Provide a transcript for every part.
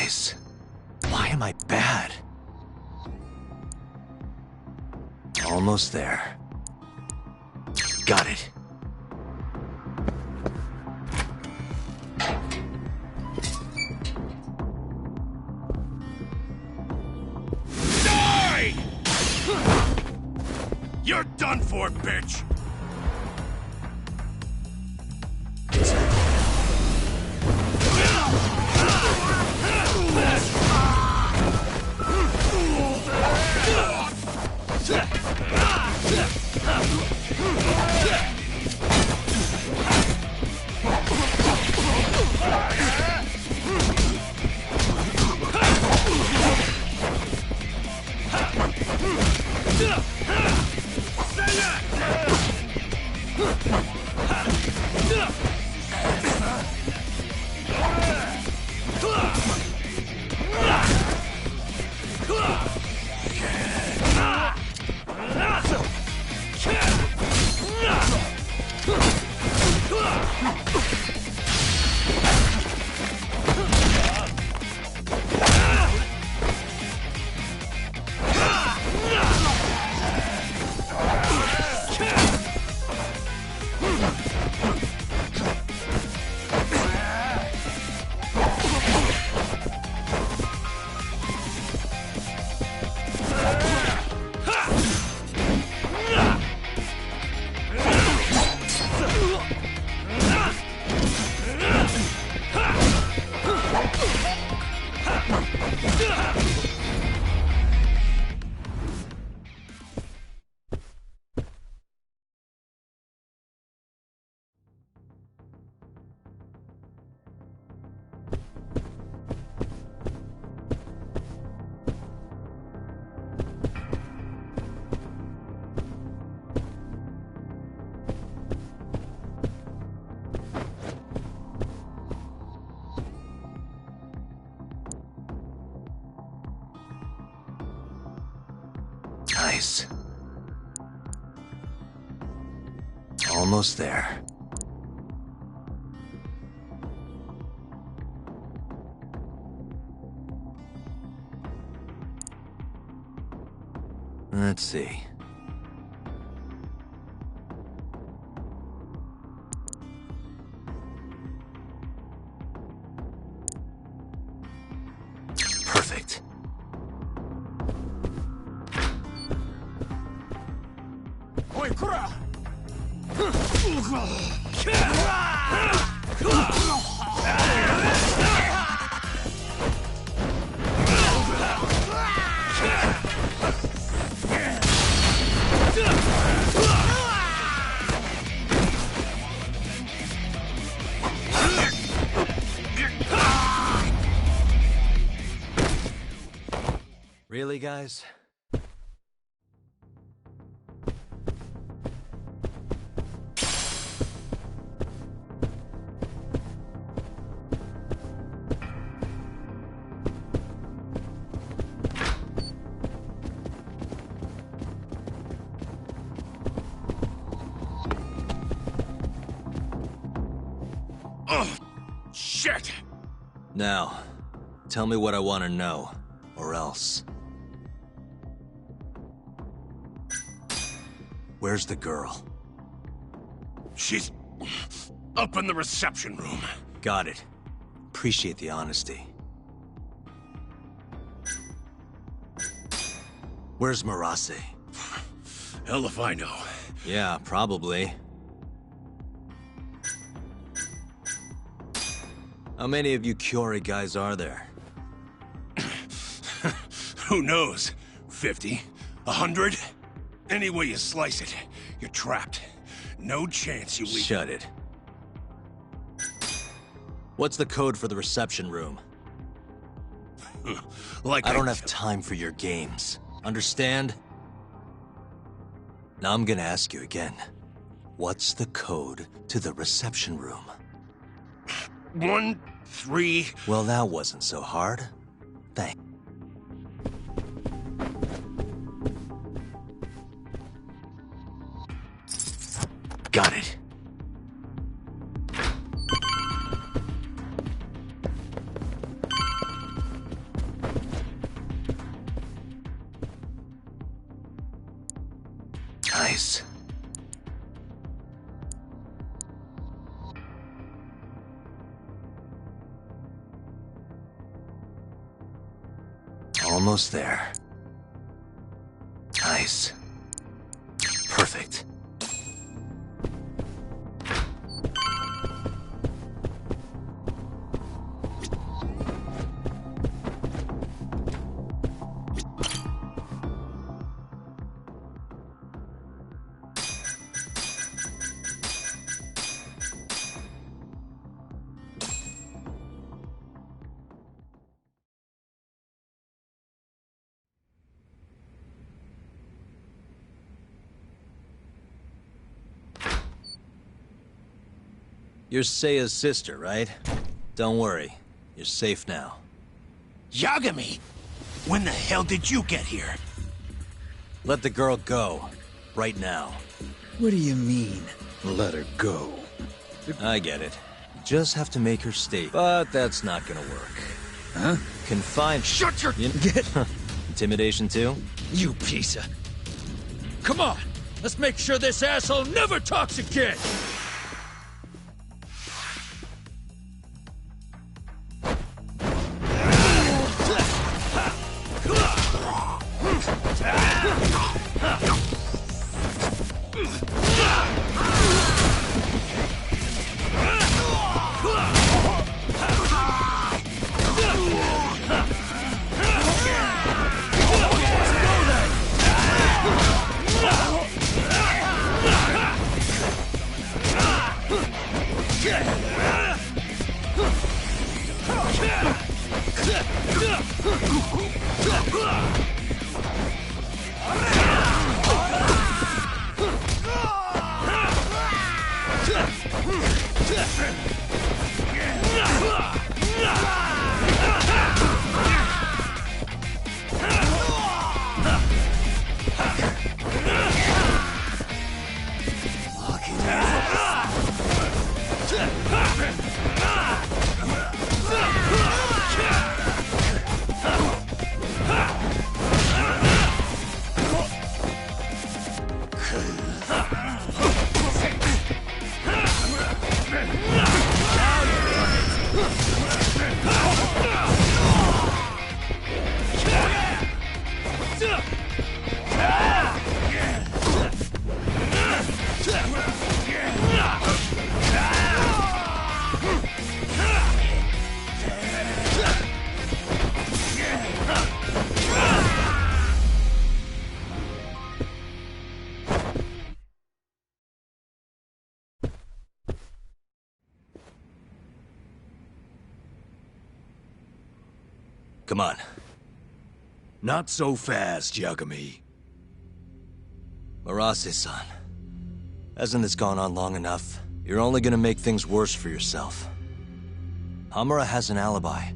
Guys, why am I bad? Almost there. Got it. Die! You're done for, bitch! Nice. Almost there. Let's see. Perfect. Oi, kura! Really, guys? Oh, shit! Now, tell me what I want to know, or else. Where's the girl? She's up in the reception room. Got it. Appreciate the honesty. Where's Marase? Hell if I know. Yeah, probably. How many of you Kiori guys are there? Who knows? 50? 100? Any way you slice it, you're trapped. No chance you leave. Shut it. What's the code for the reception room? Like I don't have time for your games. Understand? Now I'm gonna ask you again. What's the code to the reception room? 1, 3... Well, that wasn't so hard. Thanks. Got it. Almost there. Nice. Perfect. You're Seiya's sister, right? Don't worry. You're safe now. Yagami! When the hell did you get here? Let the girl go. Right now. What do you mean, let her go? I get it. Just have to make her stay. But that's not gonna work. Huh? Confine... Shut your... Intimidation too? You piece of... Come on! Let's make sure this asshole never talks again! Come on. Not so fast, Yagami. Marase-san. Hasn't this gone on long enough? You're only gonna make things worse for yourself. Hamura has an alibi.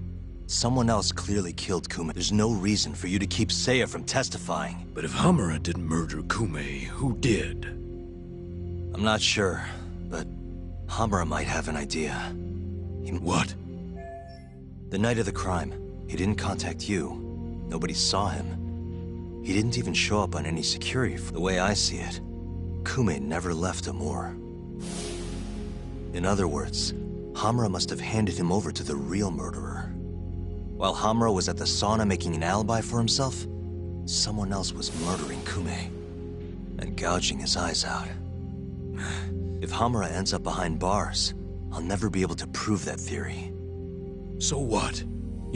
Someone else clearly killed Kume. There's no reason for you to keep Seiya from testifying. But if Hamura didn't murder Kume, who did? I'm not sure, but Hamura might have an idea. What? The night of the crime, he didn't contact you. Nobody saw him. He didn't even show up on any security. The way I see it, Kume never left Amur. In other words, Hamura must have handed him over to the real murderer. While Hamura was at the sauna making an alibi for himself, someone else was murdering Kume and gouging his eyes out. If Hamura ends up behind bars, I'll never be able to prove that theory. So what?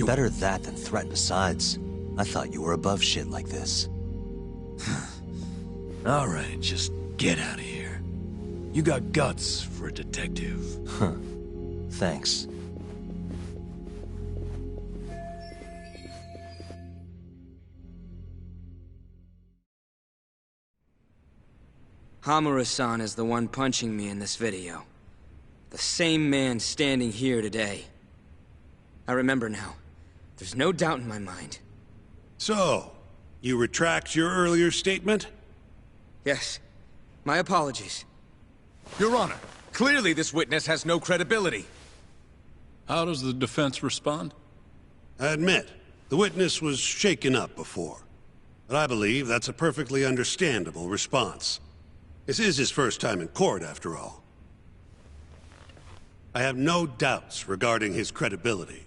Better that than threat. Besides, I thought you were above shit like this. All right, just get out of here. You got guts for a detective. Huh. Thanks. Hamura-san is the one punching me in this video. The same man standing here today. I remember now. There's no doubt in my mind. So, you retract your earlier statement? Yes. My apologies. Your Honor, clearly this witness has no credibility. How does the defense respond? I admit, the witness was shaken up before. But I believe that's a perfectly understandable response. This is his first time in court, after all. I have no doubts regarding his credibility.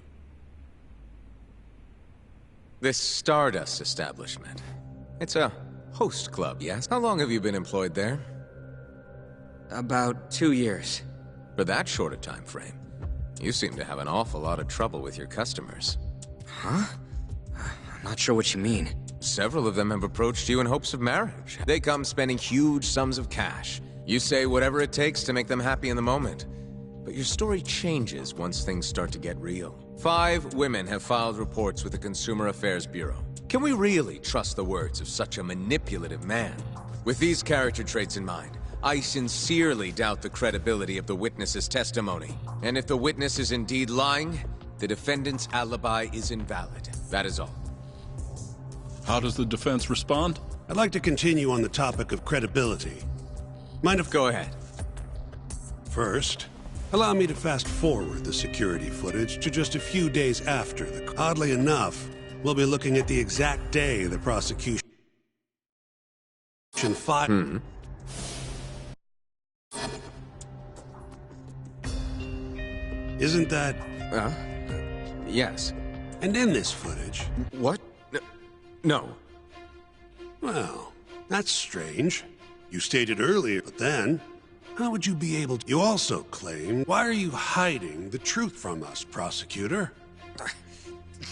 This Stardust establishment. It's a host club, yes? How long have you been employed there? About 2 years. For that short a time frame, you seem to have an awful lot of trouble with your customers. Huh? I'm not sure what you mean. Several of them have approached you in hopes of marriage. They come spending huge sums of cash. You say whatever it takes to make them happy in the moment. But your story changes once things start to get real. 5 women have filed reports with the Consumer Affairs Bureau. Can we really trust the words of such a manipulative man? With these character traits in mind, I sincerely doubt the credibility of the witness's testimony. And if the witness is indeed lying, the defendant's alibi is invalid. That is all. How does the defense respond? I'd like to continue on the topic of credibility. Mind if... Go ahead. First, allow me to fast forward the security footage to just a few days after the... Oddly enough, we'll be looking at the exact day the prosecution filed... Isn't that... Yes. And in this footage... What? No. Well, that's strange. You stated earlier, but then... How would you be able to... You also claim... Why are you hiding the truth from us, prosecutor?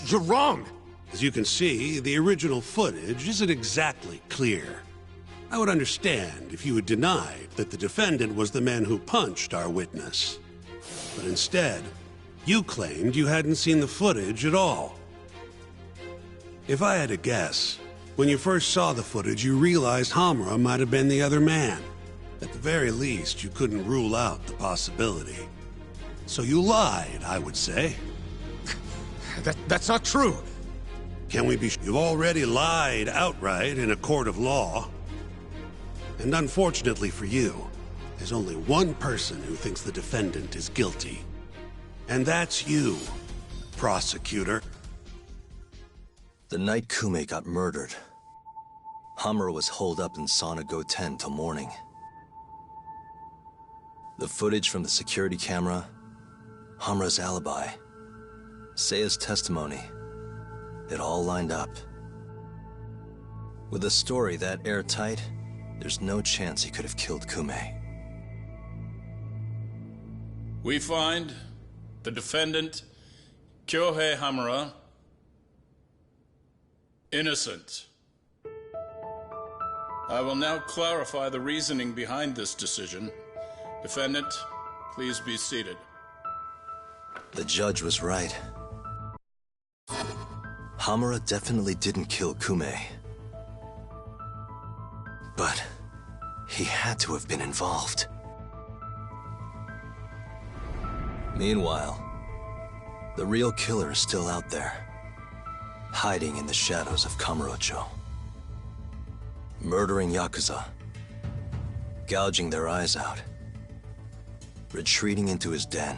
You're wrong! As you can see, the original footage isn't exactly clear. I would understand if you had denied that the defendant was the man who punched our witness. But instead, you claimed you hadn't seen the footage at all. If I had to guess, when you first saw the footage, you realized Hamura might have been the other man. At the very least, you couldn't rule out the possibility. So you lied, I would say. That's not true! Can we be... You've already lied outright in a court of law. And unfortunately for you, there's only one person who thinks the defendant is guilty. And that's you, prosecutor. The night Kume got murdered, Hamura was holed up in Sauna Go 10 till morning. The footage from the security camera, Hamura's alibi, Seiya's testimony, it all lined up. With a story that airtight, there's no chance he could have killed Kume. We find the defendant, Kyohei Hamura, innocent. I will now clarify the reasoning behind this decision. Defendant, please be seated. The judge was right. Hamura definitely didn't kill Kume. But he had to have been involved. Meanwhile, the real killer is still out there, hiding in the shadows of Kamurocho. Murdering Yakuza, gouging their eyes out, retreating into his den.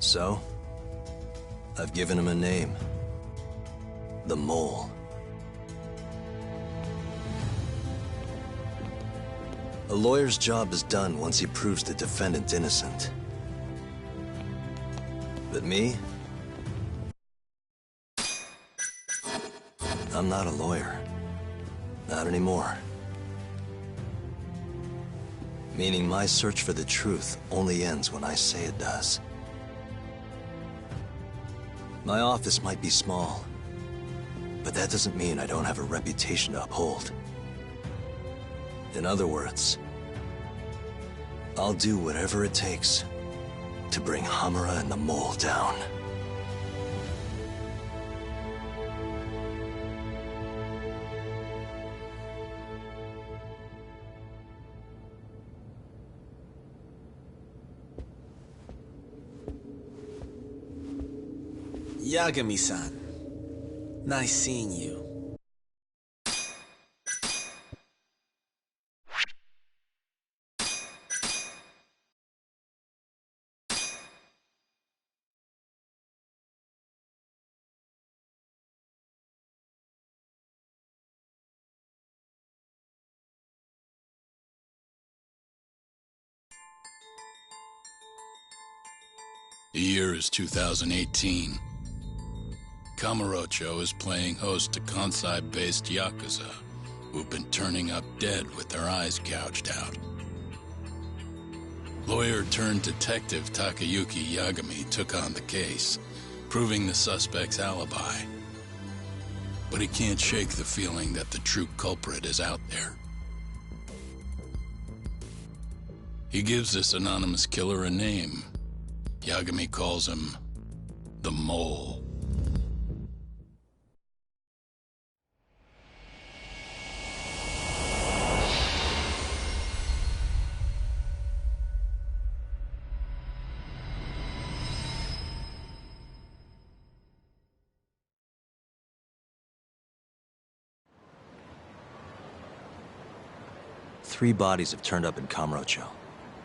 So, I've given him a name. The Mole. A lawyer's job is done once he proves the defendant innocent. But me? I'm not a lawyer. Not anymore. Meaning my search for the truth only ends when I say it does. My office might be small, but that doesn't mean I don't have a reputation to uphold. In other words, I'll do whatever it takes to bring Hamura and the Mole down. Yagami-san. Nice seeing you. The year is 2018. Kamurocho is playing host to Kansai-based Yakuza, who've been turning up dead with their eyes gouged out. Lawyer-turned-detective Takayuki Yagami took on the case, proving the suspect's alibi. But he can't shake the feeling that the true culprit is out there. He gives this anonymous killer a name. Yagami calls him the Mole. Three bodies have turned up in Kamurocho,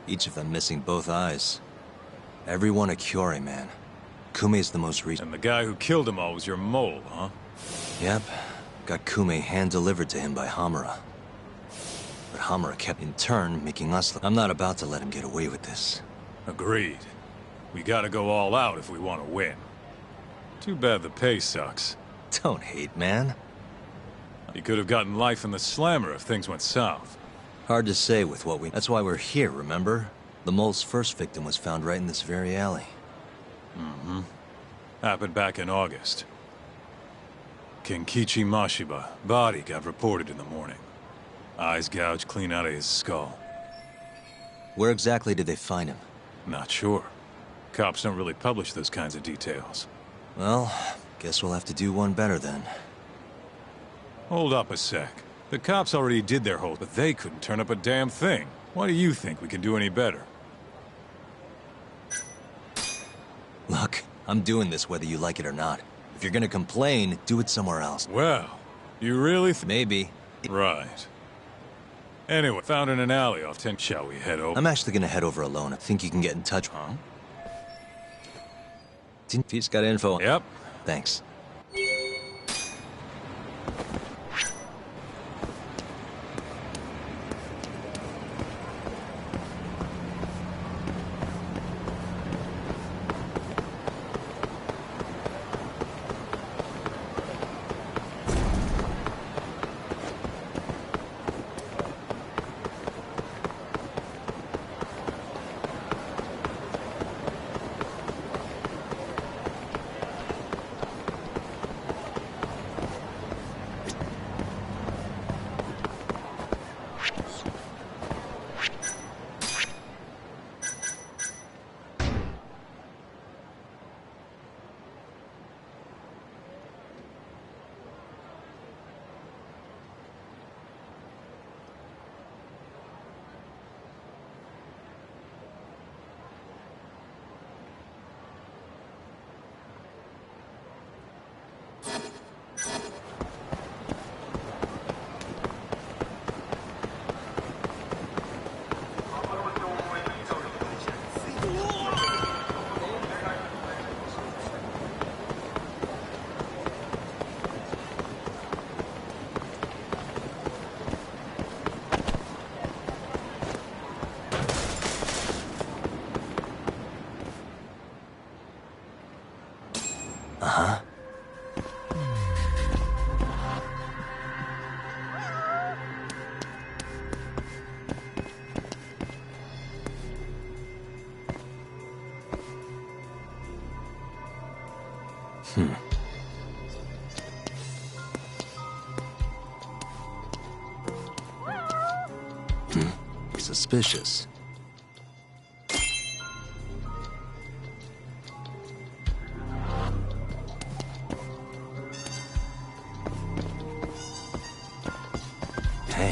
each of them missing both eyes. Everyone a Kyorei man. Kume's the most recent. And the guy who killed them all was your mole, huh? Yep. Got Kume hand-delivered to him by Hamura. But Hamura kept in turn making us look. I'm not about to let him get away with this. Agreed. We gotta go all out if we want to win. Too bad the pay sucks. Don't hate, man. He could have gotten life in the slammer if things went south. Hard to say with what we... That's why we're here, remember? The mole's first victim was found right in this very alley. Mm-hmm. Happened back in August. Kenkichi Mashiba. Body got reported in the morning. Eyes gouged clean out of his skull. Where exactly did they find him? Not sure. Cops don't really publish those kinds of details. Well, guess we'll have to do one better then. Hold up a sec. The cops already did their whole, but they couldn't turn up a damn thing. Why do you think we can do any better? Look, I'm doing this whether you like it or not. If you're gonna complain, do it somewhere else. Well, you really Maybe. Right. Anyway, found in an alley off 10. Shall we head over? I'm actually gonna head over alone. I think you can get in touch. Huh? He's got info. Yep. Thanks. Uh-huh. Suspicious. Hey.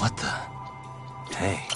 What the? Hey.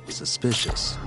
Suspicious.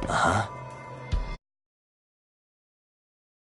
Uh-huh.